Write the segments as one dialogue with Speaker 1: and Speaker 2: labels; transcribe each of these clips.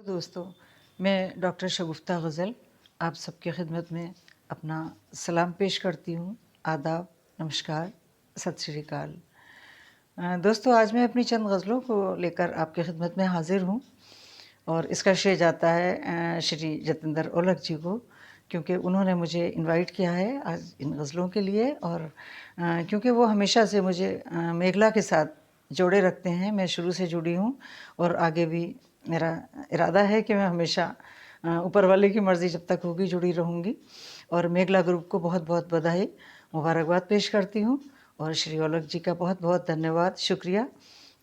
Speaker 1: دوستوں، میں ڈاکٹر شگفتہ غزل آپ سب کی خدمت میں اپنا سلام پیش کرتی ہوں۔ آداب، نمسکار، ست شری اکال۔ دوستو، آج میں اپنی چند غزلوں کو لے کر آپ کی خدمت میں حاضر ہوں، اور اس کا شریع جاتا ہے شری جتیندر اولکھ جی کو، کیونکہ انہوں نے مجھے انوائٹ کیا ہے آج ان غزلوں کے لیے، اور کیونکہ وہ ہمیشہ سے مجھے میگھلا کے ساتھ جوڑے رکھتے ہیں۔ میں شروع سے جڑی ہوں اور آگے بھی میرا ارادہ ہے کہ میں ہمیشہ اوپر والے کی مرضی جب تک ہوگی جڑی رہوں گی، اور میگھلا گروپ کو بہت بہت بدائی مبارکباد پیش کرتی ہوں، اور شری اولکھ جی کا بہت بہت دھنیہ واد، شکریہ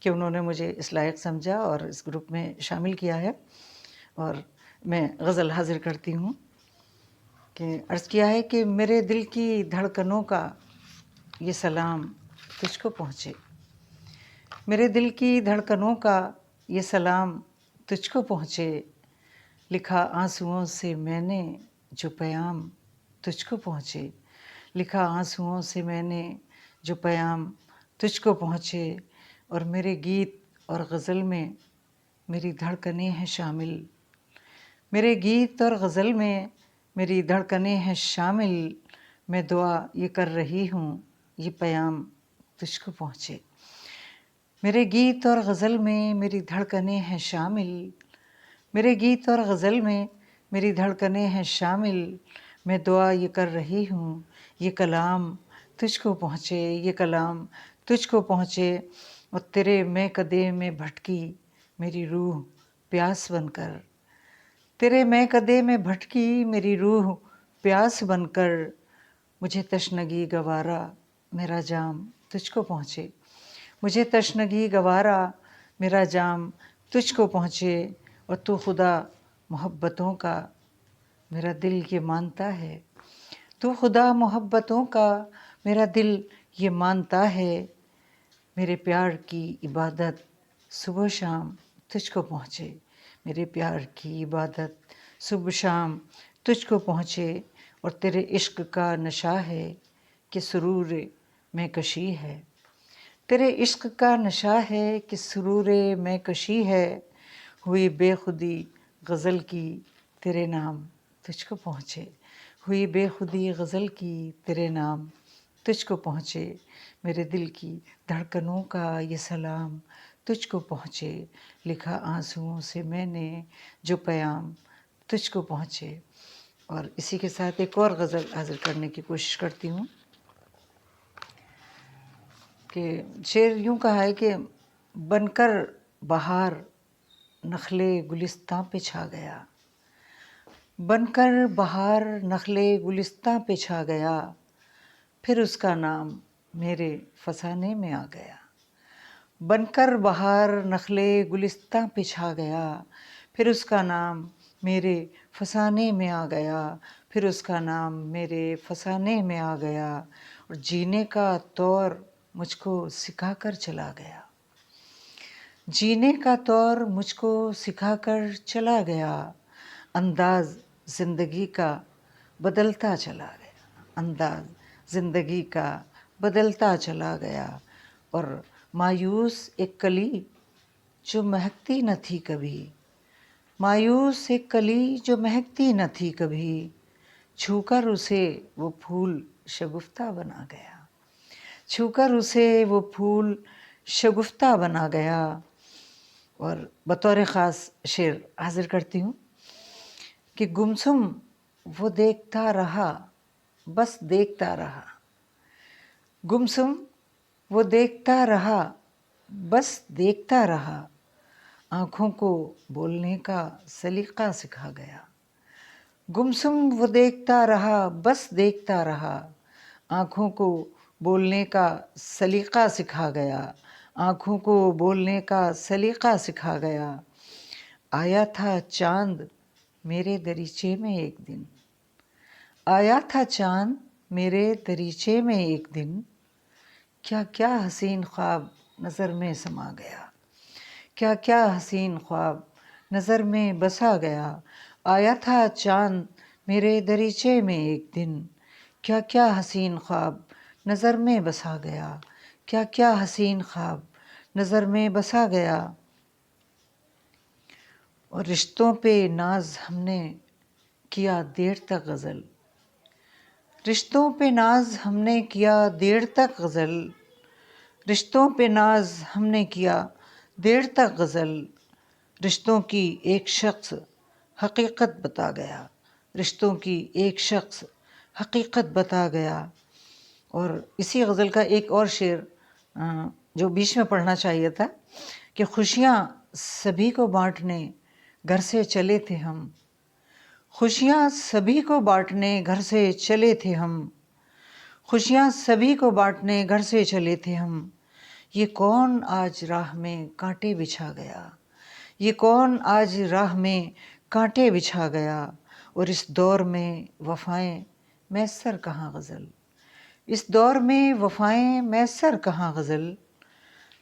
Speaker 1: کہ انہوں نے مجھے اس لائق سمجھا اور اس گروپ میں شامل کیا ہے۔ اور میں غزل حاضر کرتی ہوں کہ عرض کیا ہے کہ میرے دل کی دھڑکنوں کا یہ سلام تجھ کو پہنچے، میرے دل کی دھڑکنوں کا یہ سلام تجھ کو پہنچے، لکھا آنسوؤں سے میں نے جو پیام تجھ کو پہنچے، لکھا آنسوؤں سے میں نے جو پیام تجھ کو پہنچے، اور میرے گیت اور غزل میں میری دھڑکنیں ہیں شامل، میرے گیت اور غزل میں میری دھڑکنیں ہیں شامل، میں دعا یہ کر رہی ہوں یہ پیام تجھ کو پہنچے، میرے گیت اور غزل میں میری دھڑکنیں ہیں شامل، میرے گیت اور غزل میں میری دھڑکنیں ہیں شامل، میں دعا یہ کر رہی ہوں یہ کلام تجھ کو پہنچے، یہ کلام تجھ کو پہنچے، اور تیرے میں کدے میں بھٹکی میری روح پیاس بن کر، تیرے میں کدے میں بھٹکی میری روح پیاس بن کر، مجھے تشنگی گوارا میرا جام تجھ کو پہنچے، مجھے تشنگی گوارا میرا جام تجھ کو پہنچے، اور تو خدا محبتوں کا میرا دل یہ مانتا ہے، تو خدا محبتوں کا میرا دل یہ مانتا ہے، میرے پیار کی عبادت صبح شام تجھ کو پہنچے، میرے پیار کی عبادت صبح شام تجھ کو پہنچے، اور تیرے عشق کا نشہ ہے کہ سرور میں کشی ہے، تیرے عشق کا نشہ ہے کہ سرور میں کشی ہے، ہوئی بے خودی غزل کی تیرے نام تجھ کو پہنچے، ہوئی بے خودی غزل کی تیرے نام تجھ کو پہنچے، میرے دل کی دھڑکنوں کا یہ سلام تجھ کو پہنچے، لکھا آنسوؤں سے میں نے جو پیام تجھ کو پہنچے۔ اور اسی کے ساتھ ایک اور غزل حاضر کرنے کی کوشش کرتی ہوں کہ شعر یوں کہا ہے کہ بن کر بہار نخل گلستاں پہ چھا گیا، بن کر بہار نخل گلستاں پہ چھا گیا، پھر اس کا نام میرے فسانے میں آ گیا، بن کر بہار نخل گلستاں پہ چھا گیا، پھر اس کا نام میرے فسانے میں آ گیا، پھر اس کا نام میرے فسانے میں آ گیا، اور جینے کا طور مجھ کو سکھا کر چلا گیا، جینے کا طور مجھ کو سکھا کر چلا گیا، انداز زندگی کا بدلتا چلا گیا، انداز زندگی کا بدلتا چلا گیا، اور مایوس ایک کلی جو مہکتی نہ تھی کبھی، مایوس ایک کلی جو مہکتی نہ تھی کبھی، چھو کر اسے وہ پھول شگفتہ بنا گیا، چھو کر اسے وہ پھول شگفتہ بنا گیا۔ اور بطور خاص شعر حاضر کرتی ہوں کہ گمسم وہ دیکھتا رہا بس دیکھتا رہا، گمسم وہ دیکھتا رہا بس دیکھتا رہا، آنکھوں کو بولنے کا سلیقہ سکھا گیا، گمسم وہ دیکھتا رہا بس دیکھتا رہا، آنکھوں کو بولنے کا سلیقہ سکھا گیا، آنکھوں کو بولنے کا سلیقہ سکھا گیا، آیا تھا چاند میرے دریچے میں ایک دن، آیا تھا چاند میرے دریچے میں ایک دن، کیا کیا حسین خواب نظر میں سما گیا، کیا کیا حسین خواب نظر میں بسا گیا، آیا تھا چاند میرے دریچے میں ایک دن، کیا کیا حسین خواب نظر میں بسا گیا، کیا کیا حسین خواب نظر میں بسا گیا۔ اور رشتوں پہ ناز ہم نے کیا دیر تک غزل، رشتوں پہ ناز ہم نے کیا دیر تک غزل، رشتوں پہ ناز ہم نے کیا دیر تک غزل، رشتوں کی ایک شخص حقیقت بتا گیا، رشتوں کی ایک شخص حقیقت بتا گیا۔ اور اسی غزل کا ایک اور شعر جو بیچ میں پڑھنا چاہیے تھا کہ خوشیاں سبھی کو بانٹنے گھر سے چلے تھے ہم، خوشیاں سبھی کو بانٹنے گھر سے چلے تھے ہم، خوشیاں سبھی کو بانٹنے گھر سے چلے تھے ہم، یہ کون آج راہ میں کانٹے بچھا گیا، یہ کون آج راہ میں کانٹے بچھا گیا۔ اور اس دور میں وفائیں میسر کہاں غزل، اس دور میں وفائیں میسر کہاں غزل،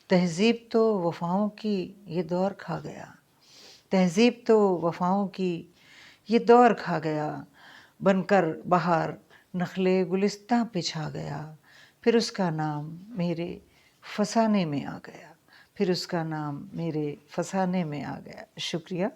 Speaker 1: تہذیب تو وفاؤں کی یہ دور کھا گیا، تہذیب تو وفاؤں کی یہ دور کھا گیا، بن کر بہار نخل گلستاں پہ چھا گیا، پھر اس کا نام میرے فسانے میں آ گیا، پھر اس کا نام میرے فسانے میں آ گیا۔ شکریہ۔